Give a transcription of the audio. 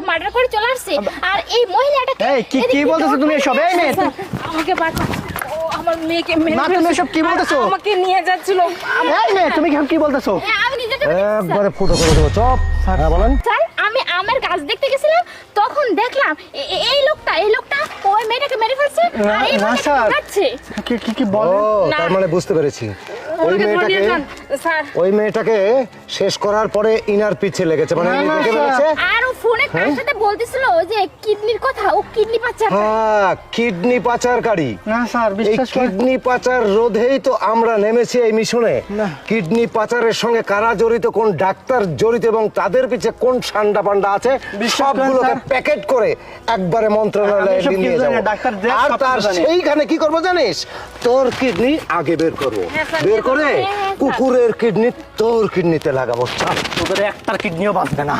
Murder করে চলে আসছে। আর এই মহিলাটা এই কি বলতেছো তুমি এসব? এই মেয়ে আমাকে বাঁচা, ও আমার মেয়েকে মেরে না, তুমি এসব কি বলতেছো? আমাকে নিয়ে যাচ্ছিল। এই মেয়ে তুমি কি বলতেছো? আমি নিজেকে একবারে ফুটো করে দেবো। চপ। হ্যাঁ বলেন। স্যার আমি আমের গাছ দেখতে গেছিলাম, তখন দেখলাম এই লোকটা ওই মেয়েটাকে মেরে ফেলছে। আর এই না, মেয়েটা স্যার। যাচ্ছে। কি বলে? ও তার মানে বুঝতে পেরেছি। স্যার ওই মেয়েটাকে শেষ করার পরে ইনার পিছে লেগেছে, মানে না, দেখে স্যার। ফেলেছে। আর ও ফোনে কার সাথে বলতেছিল যে কিডনির কথা, ও কিডনি পাচার। হ্যাঁ, কিডনি পাচারকারী। না স্যার, এই বিশ্বাস করেন। কিডনি পাচার রোধেই তো আমরা নেমেছি এই মিশনে। না। কিডনি পাচারের সঙ্গে কারা জড়িত, কোন ডাক্তার জড়িত এবং তাদের পিছে কোন সান্ডা পান্ডা আছে, বিশ্বাস করেন, সবগুলোকে স্যার। প্যাকেট করে একবারে মন্ত্রণালয়ে আমি সব নিয়ে কিছু জানি, যাবো। ডাক্তার দেখ, আর সব তার কিছু জানি। সেইখানে কি করবো জানিস? তোর কিডনি আগে বের করবো, হ্যাঁ, স্যার, বের করে হ্যাঁ, স্যার। কুকুরের কিডনি তোর কিডনিতে লাগাবো। চল। তোদের একটার কিডনিও বাঁচবে না।